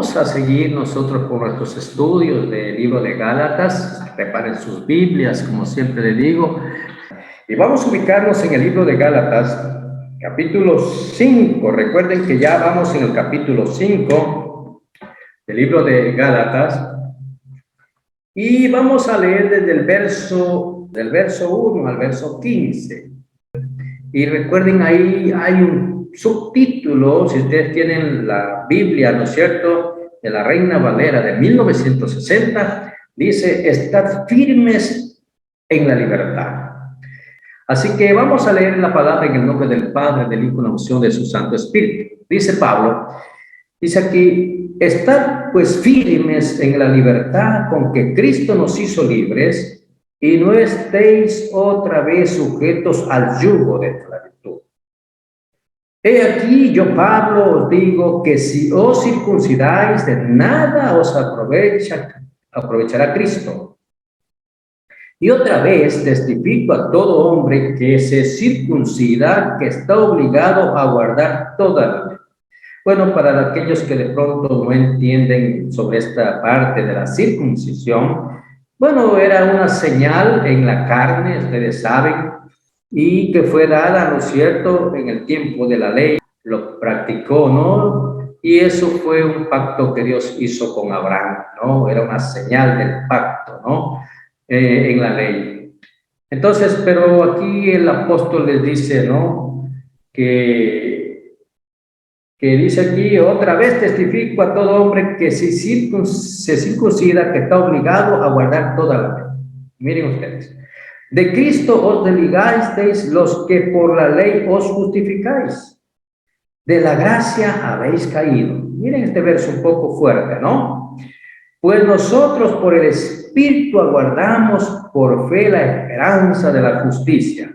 Vamos a seguir nosotros con nuestros estudios del libro de Gálatas. Preparen sus Biblias, como siempre les digo. Y vamos a ubicarnos en el libro de Gálatas, capítulo 5. Recuerden que ya vamos en el capítulo 5 del libro de Gálatas. Y vamos a leer desde el verso 1 al verso 15. Y recuerden, ahí hay un subtítulo, si ustedes tienen la Biblia, ¿no es cierto?, de la Reina Valera de 1960, dice, estad firmes en la libertad. Así que vamos a leer la palabra en el nombre del Padre, del Hijo y la unción de su Santo Espíritu. Dice Pablo, dice aquí, estad pues firmes en la libertad con que Cristo nos hizo libres, y no estéis otra vez sujetos al yugo de esclavitud. He aquí, yo Pablo os digo que si os circuncidáis, de nada os aprovechará Cristo. Y otra vez testifico a todo hombre que se circuncida, que está obligado a guardar toda la ley. Bueno, para aquellos que de pronto no entienden sobre esta parte de la circuncisión, bueno, era una señal en la carne, ustedes saben, y que fue dada, ¿no es cierto?, en el tiempo de la ley, lo practicó, ¿no? Y eso fue un pacto que Dios hizo con Abraham, ¿no? Era una señal del pacto, ¿no? En la ley. Entonces, pero aquí el apóstol les dice, ¿no?, que dice aquí, otra vez testifico a todo hombre que se circuncida, que está obligado a guardar toda la ley. Miren ustedes, de Cristo os desligasteis los que por la ley os justificáis, de la gracia habéis caído. Miren este verso un poco fuerte, ¿no? Pues nosotros por el Espíritu aguardamos por fe la esperanza de la justicia,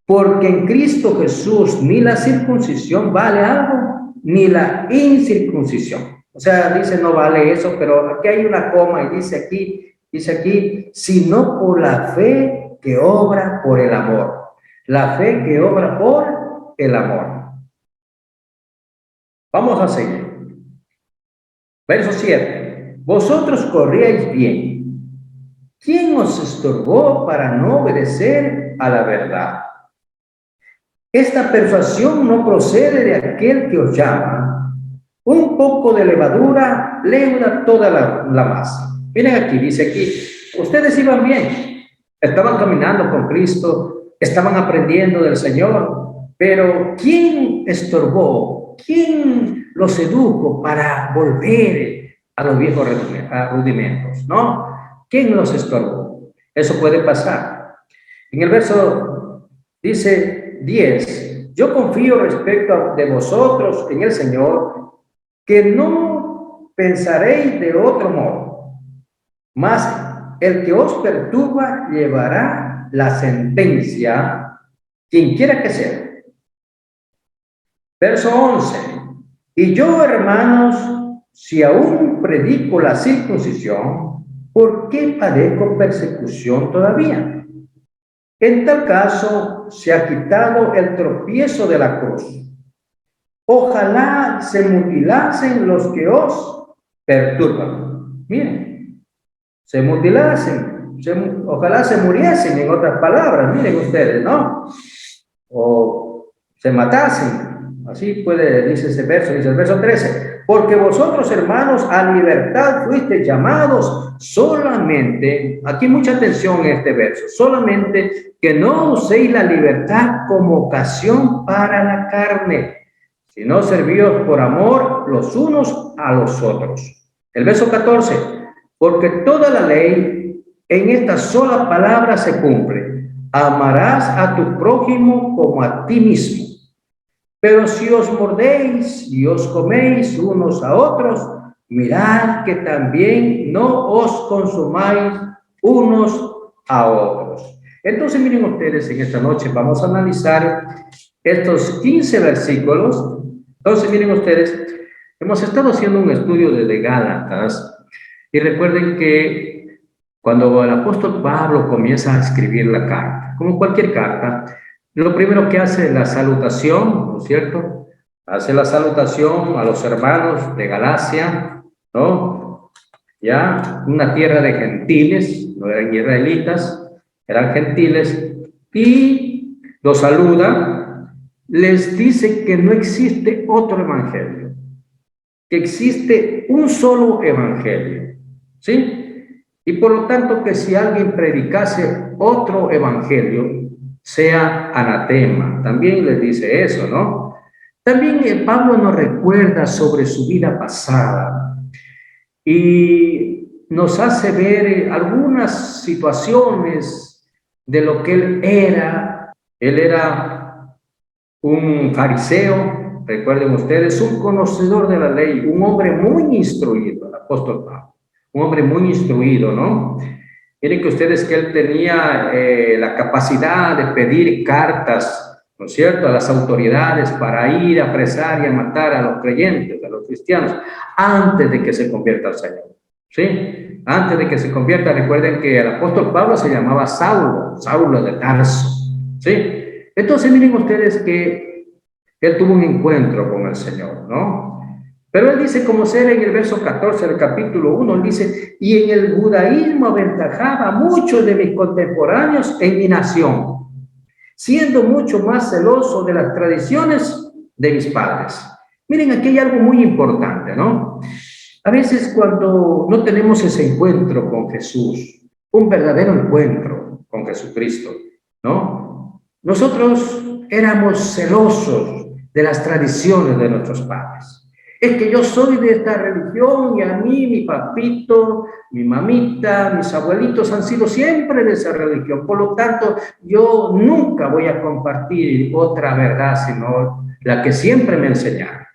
porque en Cristo Jesús ni la circuncisión vale algo, ni la incircuncisión. O sea, dice no vale eso, pero aquí hay una coma y dice aquí, sino por la fe que obra por el amor. La fe que obra por el amor. Vamos a seguir. Verso 7. Vosotros corríais bien. ¿Quién os estorbó para no obedecer a la verdad? Esta persuasión no procede de aquel que os llama. Un poco de levadura leuda toda la masa. Miren aquí, dice aquí, ustedes iban bien, estaban caminando con Cristo, estaban aprendiendo del Señor, pero ¿quién estorbó? ¿Quién los sedujo para volver a los viejos rudimentos? ¿No? ¿Quién los estorbó? Eso puede pasar. En el verso dice 10, yo confío respecto de vosotros en el Señor, que no pensaréis de otro modo, mas el que os perturba llevará la sentencia, quien quiera que sea. Verso 11, y yo, hermanos, si aún predico la circuncisión, ¿por qué padezco persecución todavía? En tal caso, se ha quitado el tropiezo de la cruz. Ojalá se mutilasen los que os perturban. Miren, se mutilasen, ojalá se muriesen, en otras palabras, miren ustedes, ¿no? O se matasen. Así puede, dice ese verso, dice el verso 13. Porque vosotros, hermanos, a libertad fuisteis llamados solamente, aquí mucha atención en este verso, solamente que no uséis la libertad como ocasión para la carne, sino servíos por amor los unos a los otros. El verso 14, porque toda la ley en esta sola palabra se cumple, amarás a tu prójimo como a ti mismo. Pero si os mordéis y os coméis unos a otros, mirad que también no os consumáis unos a otros. Entonces miren ustedes, en esta noche vamos a analizar estos 15 versículos. Entonces miren ustedes, hemos estado haciendo un estudio de Gálatas y recuerden que cuando el apóstol Pablo comienza a escribir la carta, como cualquier carta, lo primero que hace es la salutación, ¿no es cierto? Hace la salutación a los hermanos de Galacia ¿no? Ya, una tierra de gentiles, no eran israelitas, eran gentiles, y los saluda, les dice que no existe otro evangelio, que existe un solo evangelio, ¿sí? Y por lo tanto que si alguien predicase otro evangelio, sea anatema. También les dice eso, ¿no? También Pablo nos recuerda sobre su vida pasada y nos hace ver algunas situaciones de lo que él era. Él era un fariseo, recuerden ustedes, un conocedor de la ley, un hombre muy instruido, el apóstol Pablo, un hombre muy instruido, ¿no? Miren que ustedes que él tenía la capacidad de pedir cartas, ¿no es cierto?, a las autoridades para ir a apresar y a matar a los creyentes, a los cristianos, antes de que se convierta al Señor, ¿sí? Antes de que se convierta, recuerden que el apóstol Pablo se llamaba Saulo, Saulo de Tarso, ¿sí? Entonces miren ustedes que él tuvo un encuentro con el Señor, ¿no? Pero él dice, como ser en el verso 14 del capítulo 1, él dice, y en el judaísmo aventajaba a muchos de mis contemporáneos en mi nación, siendo mucho más celoso de las tradiciones de mis padres. Miren, aquí hay algo muy importante, ¿no? A veces cuando no tenemos ese encuentro con Jesús, un verdadero encuentro con Jesucristo, ¿no? Nosotros éramos celosos de las tradiciones de nuestros padres. Es que yo soy de esta religión y a mí, mi papito, mi mamita, mis abuelitos han sido siempre de esa religión. Por lo tanto, yo nunca voy a compartir otra verdad, sino la que siempre me enseñaron.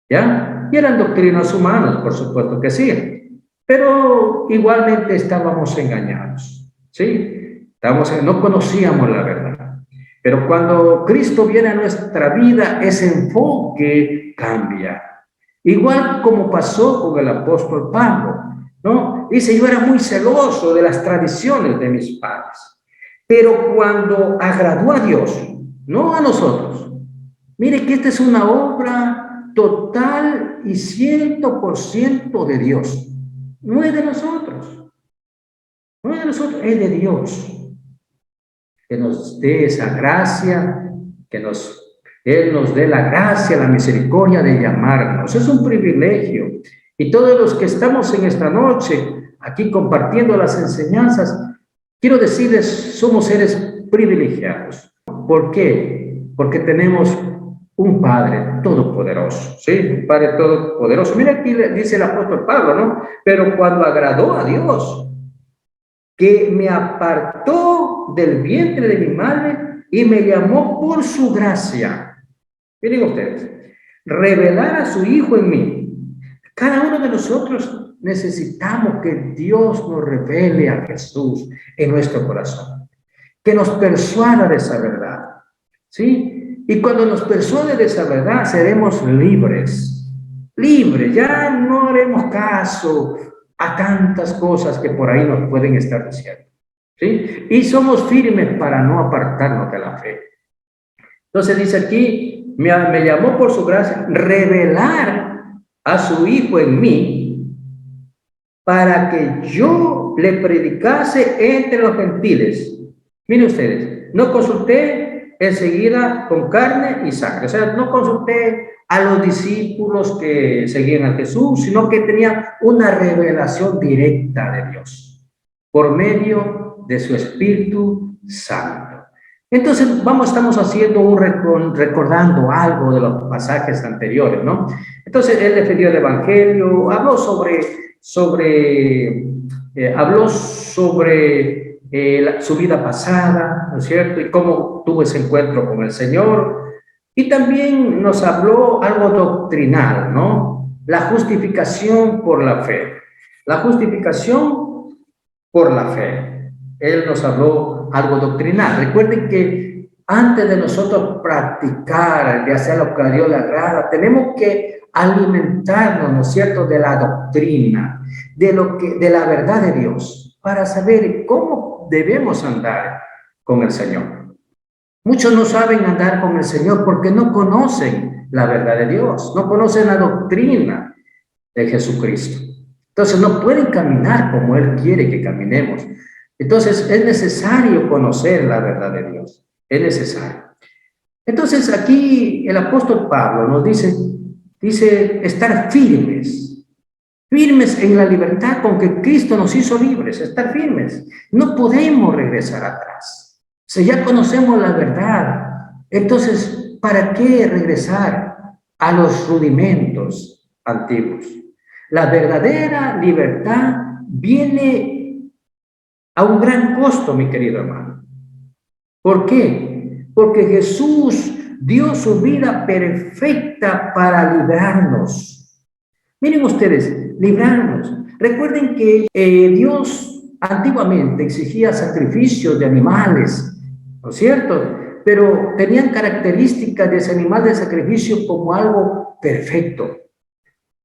¿Ya? Y eran doctrinas humanas, por supuesto que sí. Pero igualmente estábamos engañados, ¿sí? No conocíamos la verdad. Pero cuando Cristo viene a nuestra vida, ese enfoque cambia. Igual como pasó con el apóstol Pablo, ¿no? Dice, yo era muy celoso de las tradiciones de mis padres. Pero cuando agradó a Dios, no a nosotros, mire que esta es una obra total y 100% de Dios. No es de nosotros. No es de nosotros, es de Dios. Que nos dé esa gracia, Él nos dé la gracia, la misericordia de llamarnos. Es un privilegio. Y todos los que estamos en esta noche, aquí compartiendo las enseñanzas, quiero decirles, somos seres privilegiados. ¿Por qué? Porque tenemos un Padre todopoderoso, ¿sí? Un Padre todopoderoso. Mira aquí dice el apóstol Pablo, ¿no? Pero cuando agradó a Dios, que me apartó del vientre de mi madre y me llamó por su gracia. Miren ustedes, revelar a su Hijo en mí. Cada uno de nosotros necesitamos que Dios nos revele a Jesús en nuestro corazón, que nos persuada de esa verdad, ¿sí? Y cuando nos persuade de esa verdad, seremos libres, libres, ya no haremos caso a tantas cosas que por ahí nos pueden estar diciendo, ¿sí? Y somos firmes para no apartarnos de la fe. Entonces dice aquí, me llamó por su gracia, revelar a su Hijo en mí, para que yo le predicase entre los gentiles. Miren ustedes, no consulté enseguida con carne y sangre, o sea, no consulté a los discípulos que seguían a Jesús, sino que tenía una revelación directa de Dios por medio de su Espíritu Santo. Entonces, estamos haciendo recordando algo de los pasajes anteriores, ¿no? Entonces, él defendió el Evangelio, habló sobre su vida pasada, ¿no es cierto? Y cómo tuvo ese encuentro con el Señor. Y también nos habló algo doctrinal, ¿no? La justificación por la fe. La justificación por la fe. Él nos habló algo doctrinal. Recuerden que antes de nosotros practicar, ya sea lo que a Dios le agrada, tenemos que alimentarnos, ¿no es cierto?, de la doctrina, de la verdad de Dios, para saber cómo debemos andar con el Señor. Muchos no saben andar con el Señor porque no conocen la verdad de Dios, no conocen la doctrina. de Jesucristo. Entonces no pueden caminar como Él quiere que caminemos. Entonces es necesario conocer la verdad de Dios. Es necesario. Entonces aquí el apóstol Pablo nos dice estar firmes, firmes en la libertad con que Cristo nos hizo libres, estar firmes. No podemos regresar atrás. Si ya conocemos la verdad, entonces, ¿para qué regresar a los rudimentos antiguos? La verdadera libertad viene a un gran costo, mi querido hermano. ¿Por qué? Porque Jesús dio su vida perfecta para librarnos. Miren ustedes, librarnos. Recuerden que Dios antiguamente exigía sacrificios de animales, ¿no es cierto? Pero tenían características de ese animal de sacrificio como algo perfecto.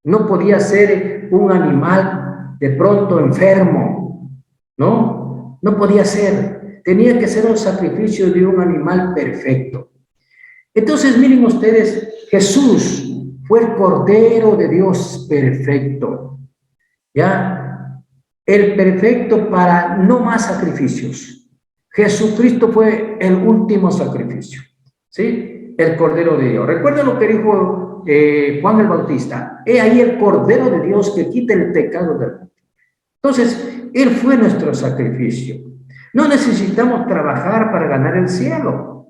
No podía ser un animal de pronto enfermo, ¿no? No podía ser. Tenía que ser un sacrificio de un animal perfecto. Entonces, miren ustedes, Jesús fue el Cordero de Dios perfecto, ¿ya? El perfecto para no más sacrificios. Jesucristo fue el último sacrificio, ¿sí? El Cordero de Dios. Recuerden lo que dijo Juan el Bautista. He ahí el Cordero de Dios que quita el pecado del mundo. Entonces, Él fue nuestro sacrificio. No necesitamos trabajar para ganar el cielo.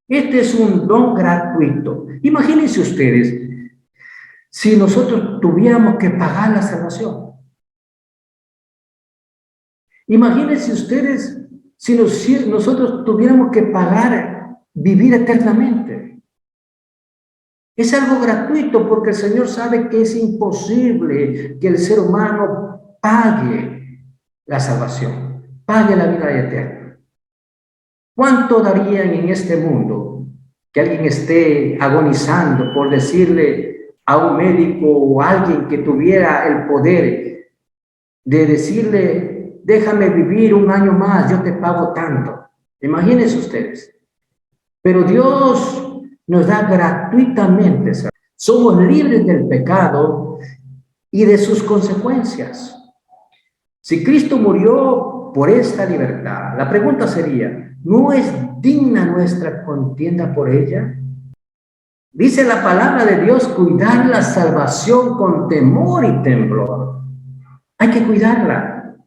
Este es un don gratuito. Imagínense ustedes, si nosotros tuviéramos que pagar la salvación. Imagínense ustedes si nosotros tuviéramos que pagar vivir eternamente. Es algo gratuito porque el Señor sabe que es imposible que el ser humano pague la salvación, pague la vida eterna. ¿Cuánto darían en este mundo que alguien esté agonizando por decirle a un médico o a alguien que tuviera el poder de decirle, déjame vivir un año más, yo te pago tanto? Imagínense ustedes. Pero Dios nos da gratuitamente. Somos libres del pecado y de sus consecuencias. Si Cristo murió por esta libertad, la pregunta sería, ¿no es digna nuestra contienda por ella? Dice la palabra de Dios, cuidar la salvación con temor y temblor. Hay que cuidarla.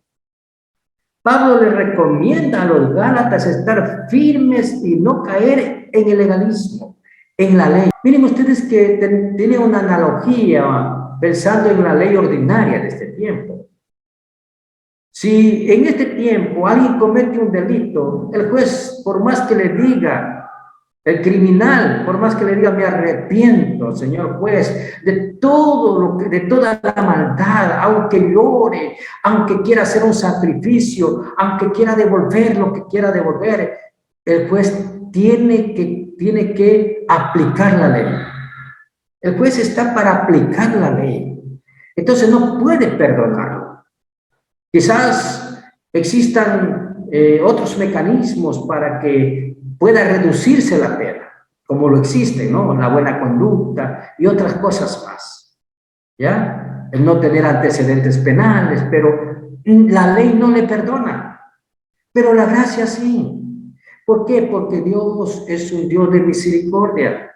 Pablo le recomienda a los Gálatas estar firmes y no caer en el legalismo, en la ley. Miren ustedes que tiene una analogía pensando en la ley ordinaria de este tiempo. Si en este tiempo alguien comete un delito, el juez, por más que le diga, el criminal, por más que le diga, me arrepiento, señor juez, de toda la maldad, aunque llore, aunque quiera hacer un sacrificio, aunque quiera devolver lo que quiera devolver, el juez tiene que aplicar la ley. El juez está para aplicar la ley. Entonces no puede perdonarlo. Quizás existan otros mecanismos para que pueda reducirse la pena, como lo existe, ¿no? La buena conducta y otras cosas más, ¿ya? El no tener antecedentes penales, pero la ley no le perdona, pero la gracia sí. ¿Por qué? Porque Dios es un Dios de misericordia.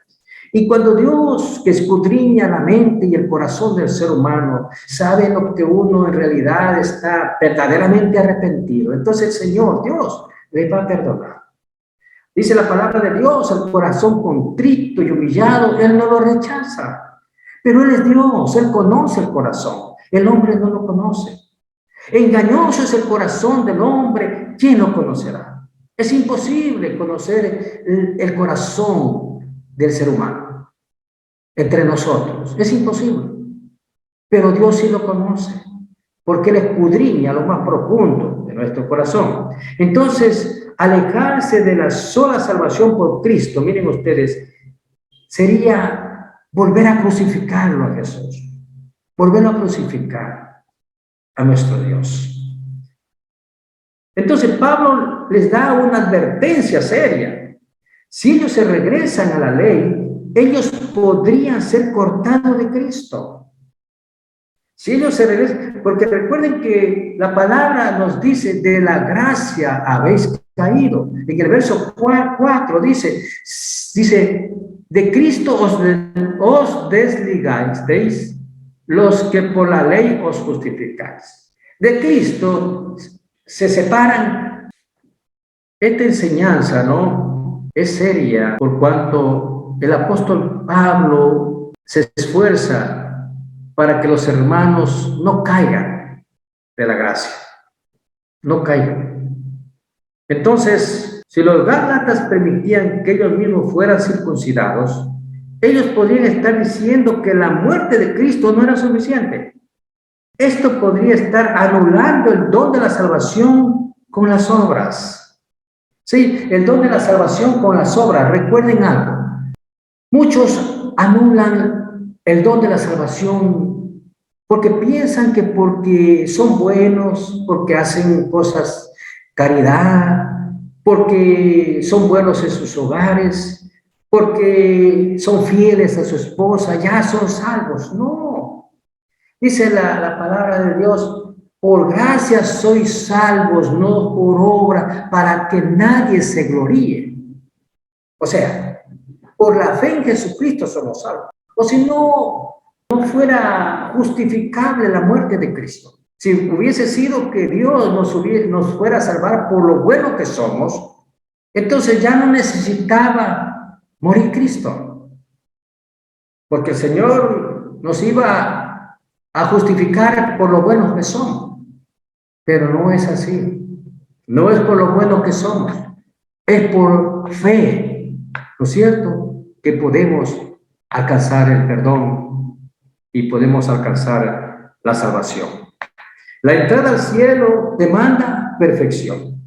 Y cuando Dios, que escudriña la mente y el corazón del ser humano, sabe lo que uno en realidad está verdaderamente arrepentido, entonces el Señor, Dios, le va a perdonar. Dice la palabra de Dios, el corazón contrito y humillado, Él no lo rechaza. Pero Él es Dios, Él conoce el corazón. El hombre no lo conoce. Engañoso es el corazón del hombre, ¿quién lo conocerá? Es imposible conocer el corazón del ser humano entre nosotros. Es imposible. Pero Dios sí lo conoce, porque Él escudriña lo más profundo de nuestro corazón. Entonces, alejarse de la sola salvación por Cristo, miren ustedes, sería volver a crucificarlo a Jesús, volverlo a crucificar a nuestro Dios. Entonces Pablo les da una advertencia seria. Si ellos se regresan a la ley, ellos podrían ser cortados de Cristo. Si ellos se regresan, porque recuerden que la palabra nos dice, de la gracia habéis caído. En el verso 4 dice, de Cristo os desligasteis los que por la ley os justificáis. De Cristo se separan. Esta enseñanza, ¿no?, es seria, por cuanto el apóstol Pablo se esfuerza para que los hermanos no caigan de la gracia, no caigan. Entonces, si los gálatas permitían que ellos mismos fueran circuncidados, ellos podrían estar diciendo que la muerte de Cristo no era suficiente. Esto podría estar anulando el don de la salvación con las obras. Sí, el don de la salvación con las obras. Recuerden algo. Muchos anulan el don de la salvación porque piensan que porque son buenos, porque hacen cosas, caridad, porque son buenos en sus hogares, porque son fieles a su esposa, ya son salvos. No. Dice la palabra de Dios, por gracia sois salvos, no por obra, para que nadie se gloríe. O sea, por la fe en Jesucristo somos salvos. O si no, no fuera justificable la muerte de Cristo. Si hubiese sido que Dios nos fuera a salvar por lo bueno que somos, entonces ya no necesitaba morir Cristo. Porque el Señor nos iba a justificar por lo buenos que somos. Pero no es así. No es por lo bueno que somos. Es por fe, ¿no es cierto?, que podemos alcanzar el perdón y podemos alcanzar la salvación. La entrada al cielo demanda perfección.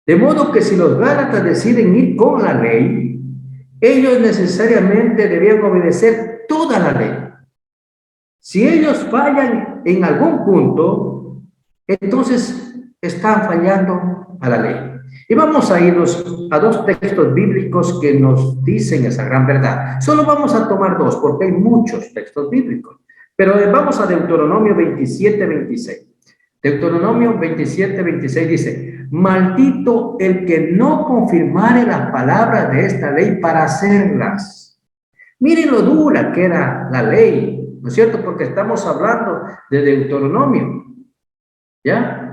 De modo que si los gálatas deciden ir con la ley, ellos necesariamente debían obedecer toda la ley. Si ellos fallan en algún punto, entonces están fallando a la ley. Y vamos a irnos a dos textos bíblicos que nos dicen esa gran verdad. Solo vamos a tomar dos, porque hay muchos textos bíblicos. Pero vamos a Deuteronomio 27:26. Deuteronomio 27:26 dice, maldito el que no confirmare las palabras de esta ley para hacerlas. Miren lo dura que era la ley, ¿no es cierto? Porque estamos hablando de Deuteronomio, ¿ya?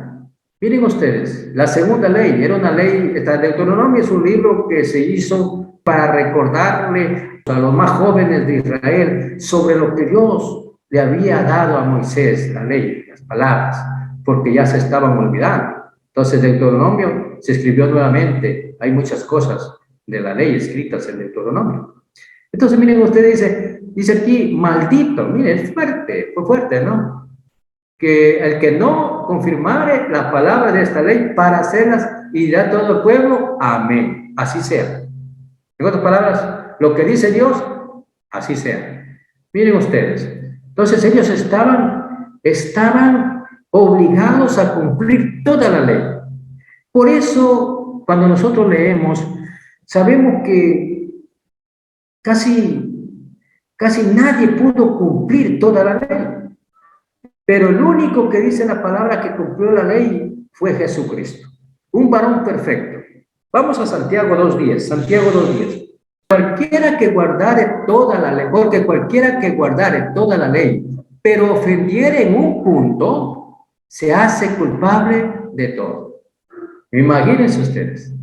Miren ustedes, la segunda ley, era una ley, Deuteronomio es un libro que se hizo para recordarle a los más jóvenes de Israel sobre lo que Dios le había dado a Moisés, la ley, las palabras, porque ya se estaban olvidando. Entonces Deuteronomio se escribió nuevamente, hay muchas cosas de la ley escritas en Deuteronomio. Entonces miren ustedes, dice aquí, maldito, miren, es fuerte, fue fuerte, ¿no? Que el que no confirmare la palabra de esta ley para hacerlas y dirá todo el pueblo, amén, así sea. En otras palabras, lo que dice Dios, así sea. Miren ustedes, entonces ellos estaban obligados a cumplir toda la ley. Por eso, cuando nosotros leemos, sabemos que casi nadie pudo cumplir toda la ley. Pero el único que dice la palabra que cumplió la ley fue Jesucristo, un varón perfecto. Vamos a Santiago 2:10, Santiago 2:10. Cualquiera que guardare toda la ley, porque cualquiera que guardare toda la ley, pero ofendiere en un punto, se hace culpable de todo. Imagínense ustedes.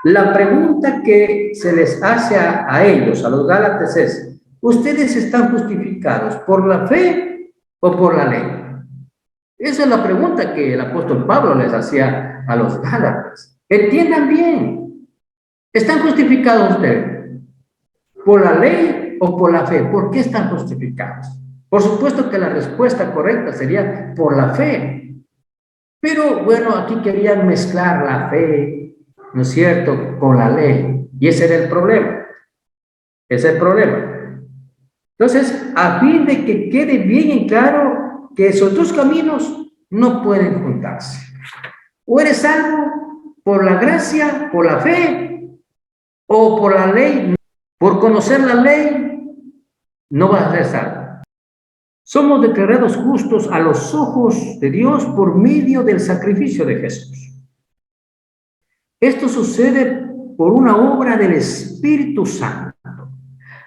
La pregunta que se les hace a ellos, a los gálatas, es, ¿ustedes están justificados por la fe o por la ley? Esa es la pregunta que el apóstol Pablo les hacía a los gálatas. Entiendan bien, ¿están justificados ustedes por la ley o por la fe? ¿Por qué están justificados? Por supuesto que la respuesta correcta sería por la fe. Pero bueno, aquí querían mezclar la fe, ¿no es cierto?, con la ley. Y ese era el problema. Ese es el problema. Entonces, a fin de que quede bien en claro que esos dos caminos no pueden juntarse. O eres salvo por la gracia, por la fe, o por la ley. Por conocer la ley, no vas a ser salvo. Somos declarados justos a los ojos de Dios por medio del sacrificio de Jesús. Esto sucede por una obra del Espíritu Santo.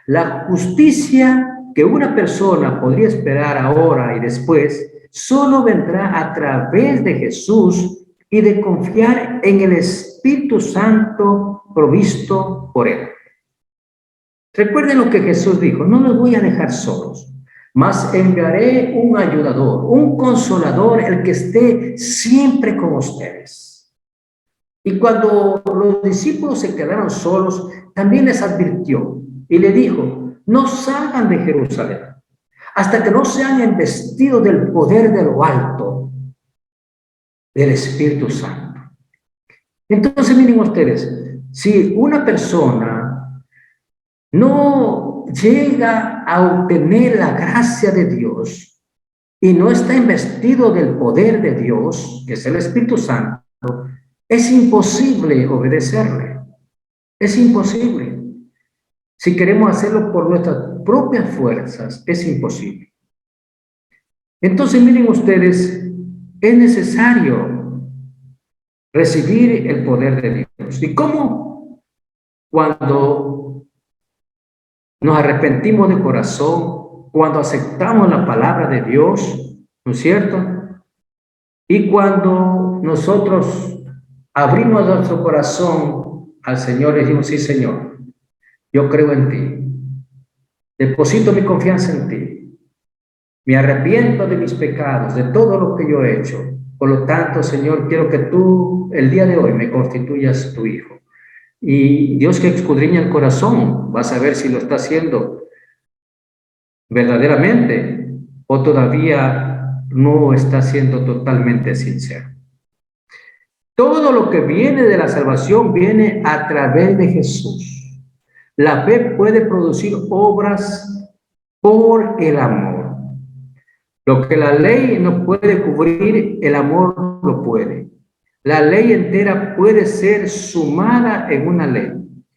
La justicia que una persona podría esperar ahora y después solo vendrá a través de Jesús y de confiar en el Espíritu Santo provisto por Él. Recuerden lo que Jesús dijo: no los voy a dejar solos, mas enviaré un ayudador, un consolador, el que esté siempre con ustedes. Y cuando los discípulos se quedaron solos, también les advirtió y le dijo: no salgan de Jerusalén hasta que no se hayan investido del poder de lo alto, del Espíritu Santo. Entonces, miren ustedes, si una persona no llega a obtener la gracia de Dios y no está investido del poder de Dios, que es el Espíritu Santo, es imposible obedecerle. Es imposible. Si queremos hacerlo por nuestras propias fuerzas, es imposible. Entonces, miren ustedes, es necesario recibir el poder de Dios. ¿Y cómo? Cuando nos arrepentimos de corazón, cuando aceptamos la palabra de Dios, ¿no es cierto? Y cuando nosotros abrimos nuestro corazón al Señor y decimos: sí, Señor, yo creo en ti, deposito mi confianza en ti, me arrepiento de mis pecados, de todo lo que yo he hecho. Por lo tanto, Señor, quiero que tú el día de hoy me constituyas tu hijo. Y Dios, que escudriña el corazón, va a saber si lo está haciendo verdaderamente o todavía no está siendo totalmente sincero. Todo lo que viene de la salvación viene a través de Jesús. La fe puede producir obras por el amor. Lo que la ley no puede cubrir, el amor lo puede. La ley entera puede ser sumada en una ley.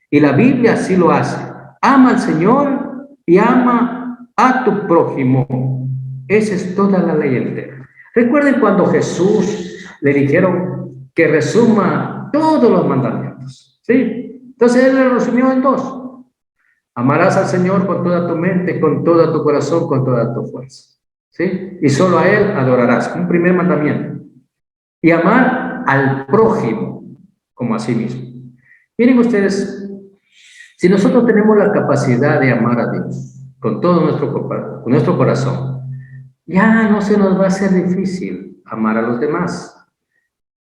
Y la Biblia así lo hace. Ama al Señor y ama a tu prójimo. Esa es toda la ley entera. Recuerden cuando Jesús le dijeron que resuma todos los mandamientos. ¿Sí? Entonces él lo resumió en dos. Amarás al Señor con toda tu mente, con todo tu corazón, con toda tu fuerza. ¿Sí? Y solo a Él adorarás. Un primer mandamiento. Y amar al prójimo como a sí mismo. Miren ustedes, si nosotros tenemos la capacidad de amar a Dios con todo nuestro corazón, ya no se nos va a hacer difícil amar a los demás.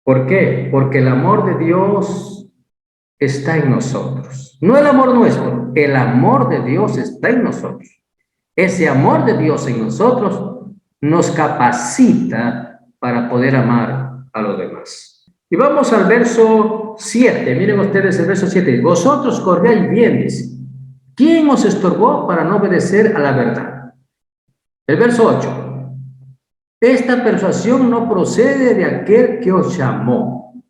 ¿Por qué? Porque el amor de Dios está en nosotros. No el amor nuestro, el amor de Dios está en nosotros. Ese amor de Dios en nosotros nos capacita para poder amar a los demás. Y vamos al verso 7. Miren ustedes el verso 7. Vosotros corríais bien, dice. ¿Quién os estorbó para no obedecer a la verdad? El verso 8. Esta persuasión no procede de aquel que os llamó.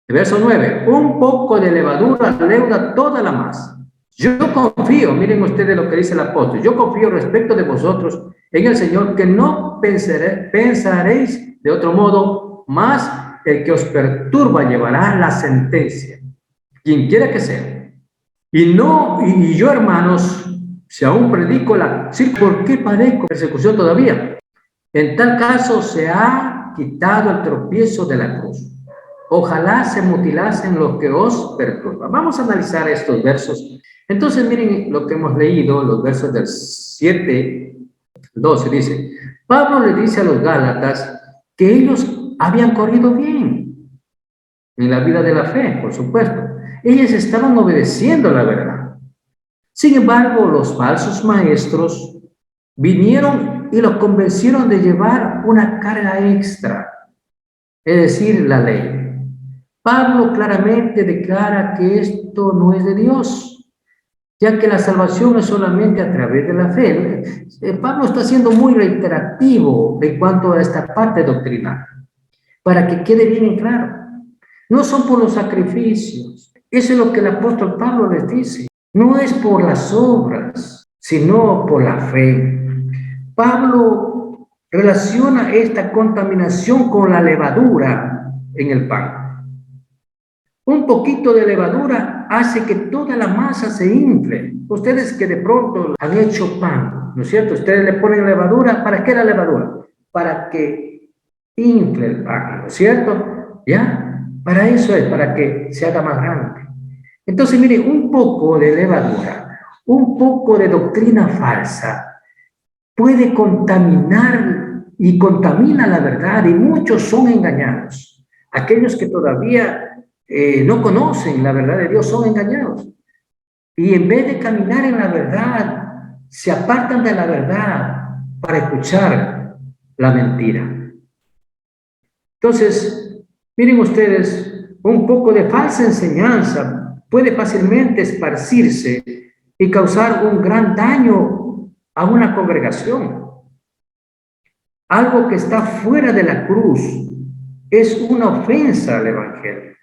El verso 9. Un poco de levadura leuda toda la masa. Yo confío, miren ustedes lo que dice el apóstol, yo confío respecto de vosotros en el Señor, que no pensaréis de otro modo, más el que os perturba llevará la sentencia, quien quiera que sea. Y yo, hermanos, si aún predico ¿por qué padezco persecución todavía? En tal caso se ha quitado el tropiezo de la cruz. Ojalá se mutilasen los que os perturban. Vamos a analizar estos versos. Entonces, miren lo que hemos leído, los versos del 7, 12, dice, Pablo le dice a los Gálatas que ellos habían corrido bien en la vida de la fe, por supuesto. Ellos estaban obedeciendo la verdad. Sin embargo, los falsos maestros vinieron y los convencieron de llevar una carga extra, es decir, la ley. Pablo claramente declara que esto no es de Dios, ya que la salvación es solamente a través de la fe. Pablo está siendo muy reiterativo en cuanto a esta parte doctrinal, para que quede bien claro. No son por los sacrificios, eso es lo que el apóstol Pablo les dice. No es por las obras, sino por la fe. Pablo relaciona esta contaminación con la levadura en el pan. Un poquito de levadura hace que toda la masa se infle. Ustedes que de pronto han hecho pan, ¿no es cierto? Ustedes le ponen levadura. ¿Para qué la levadura? Para que infle el pan, ¿no es cierto? ¿Ya? Para eso es, para que se haga más grande. Entonces, mire, un poco de levadura, un poco de doctrina falsa puede contaminar y contamina la verdad, y muchos son engañados. Aquellos que todavía no conocen la verdad de Dios son engañados. Y en vez de caminar en la verdad, se apartan de la verdad para escuchar la mentira. Entonces, miren ustedes, un poco de falsa enseñanza puede fácilmente esparcirse y causar un gran daño a una congregación. Algo que está fuera de la cruz es una ofensa al Evangelio.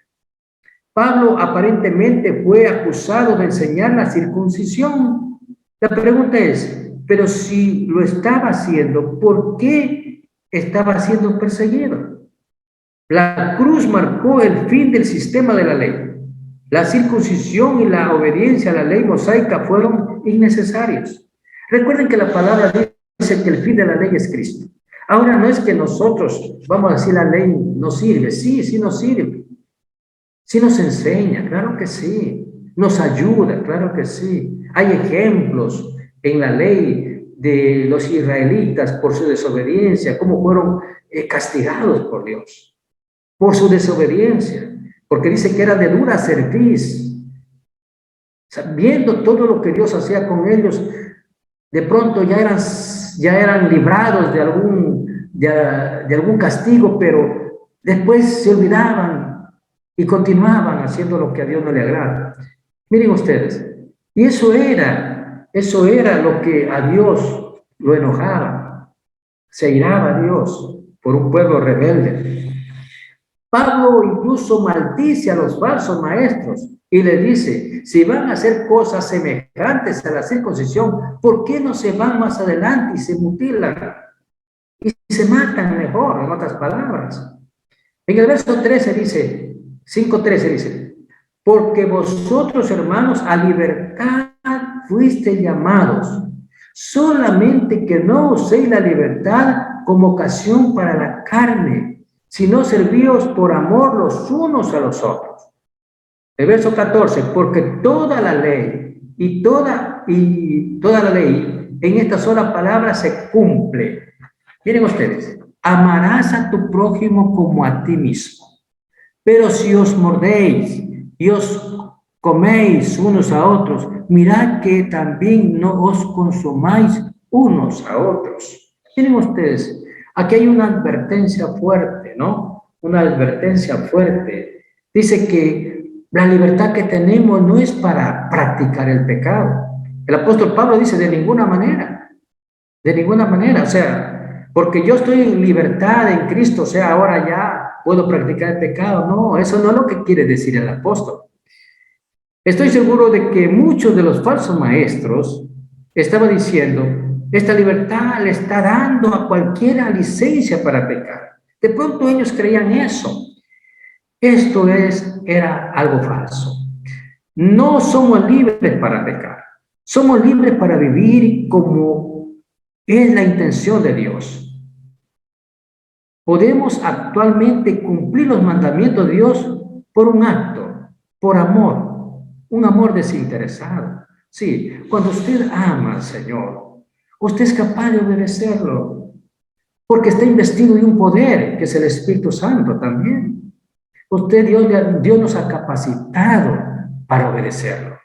Pablo aparentemente fue acusado de enseñar la circuncisión. La pregunta es, pero si lo estaba haciendo, ¿por qué estaba siendo perseguido? La cruz marcó el fin del sistema de la ley. La circuncisión y la obediencia a la ley mosaica fueron innecesarios. Recuerden que la palabra dice que el fin de la ley es Cristo. Ahora no es que nosotros vamos a decir la ley no sirve. Sí, sí nos sirve. Sí nos enseña, claro que sí. Nos ayuda, claro que sí. Hay ejemplos en la ley de los israelitas por su desobediencia, cómo fueron castigados por Dios por su desobediencia, porque dice que era de dura cerviz. O sea, viendo todo lo que Dios hacía con ellos, de pronto ya eran librados de algún castigo, pero después se olvidaban y continuaban haciendo lo que a Dios no le agrada. Miren ustedes, y eso era lo que a Dios lo enojaba. Se iraba a Dios por un pueblo rebelde. Pablo incluso maldice a los falsos maestros y le dice, si van a hacer cosas semejantes a la circuncisión, ¿por qué no se van más adelante y se mutilan? Y se matan mejor, en otras palabras. En el verso 13 dice, 5:13 dice, porque vosotros, hermanos, a libertad fuisteis llamados, solamente que no uséis la libertad como ocasión para la carne, sino servíos por amor los unos a los otros. El verso 14, porque toda la ley y toda la ley en esta sola palabra se cumple. Miren ustedes, amarás a tu prójimo como a ti mismo. Pero si os mordéis y os coméis unos a otros, mirad que también no os consumáis unos a otros. Miren ustedes, aquí hay una advertencia fuerte, ¿no? Una advertencia fuerte. Dice que la libertad que tenemos no es para practicar el pecado. El apóstol Pablo dice de ninguna manera, o sea, porque yo estoy en libertad en Cristo, o sea, ahora ya puedo practicar el pecado. No, eso no es lo que quiere decir el apóstol. Estoy seguro de que muchos de los falsos maestros estaban diciendo, esta libertad le está dando a cualquiera licencia para pecar. De pronto ellos creían eso. Esto era algo falso. No somos libres para pecar. Somos libres para vivir como es la intención de Dios. Podemos actualmente cumplir los mandamientos de Dios por un acto, por amor, un amor desinteresado. Sí, cuando usted ama al Señor, usted es capaz de obedecerlo, porque está investido de un poder, que es el Espíritu Santo también. Dios nos ha capacitado para obedecerlo.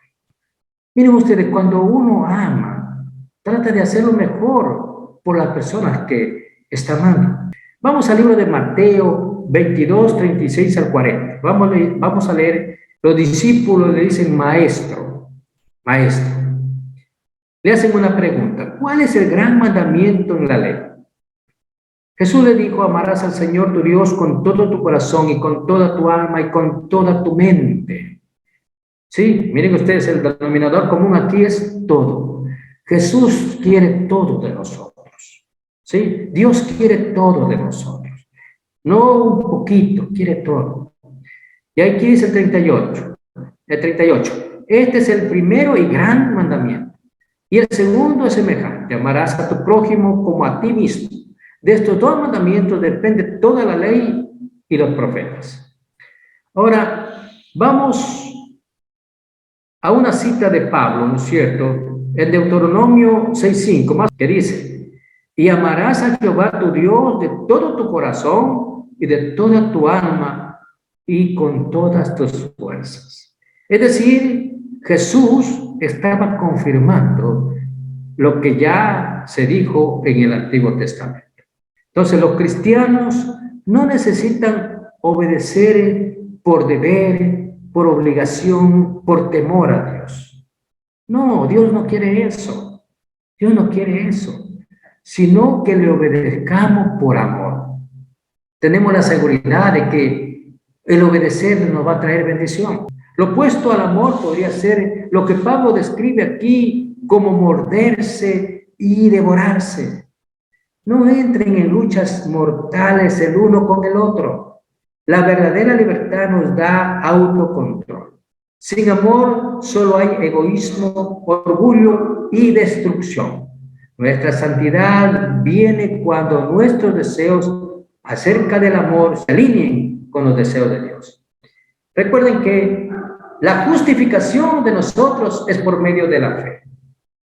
Miren ustedes, cuando uno ama, trata de hacerlo mejor por las personas que está amando. Vamos al libro de Mateo 22, 36 al 40. Vamos a leer. Los discípulos le dicen maestro. Le hacen una pregunta. ¿Cuál es el gran mandamiento en la ley? Jesús le dijo, amarás al Señor tu Dios con todo tu corazón y con toda tu alma y con toda tu mente. Sí, miren ustedes, el denominador común aquí es todo. Jesús quiere todo de nosotros. ¿sí? Dios quiere todo de nosotros, no un poquito, quiere todo. Y aquí dice el 38, el 38. Este es el primero y gran mandamiento. Y el segundo es semejante: amarás a tu prójimo como a ti mismo. De estos dos mandamientos depende toda la ley y los profetas. Ahora, vamos a una cita de Pablo, ¿no es cierto? En Deuteronomio 6:5, más que dice: y amarás a Jehová tu Dios de todo tu corazón y de toda tu alma y con todas tus fuerzas. Es decir, Jesús estaba confirmando lo que ya se dijo en el Antiguo Testamento. Entonces, los cristianos no necesitan obedecer por deber, por obligación, por temor a Dios. No, Dios no quiere eso. Dios no quiere eso, sino que le obedezcamos por amor. Tenemos la seguridad de que el obedecer nos va a traer bendición. Lo opuesto al amor podría ser lo que Pablo describe aquí como morderse y devorarse. No entren en luchas mortales el uno con el otro. La verdadera libertad nos da autocontrol. Sin amor solo hay egoísmo, orgullo y destrucción. Nuestra santidad viene cuando nuestros deseos acerca del amor se alineen con los deseos de Dios. Recuerden que la justificación de nosotros es por medio de la fe,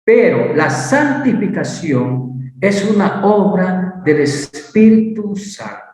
pero la santificación es una obra del Espíritu Santo.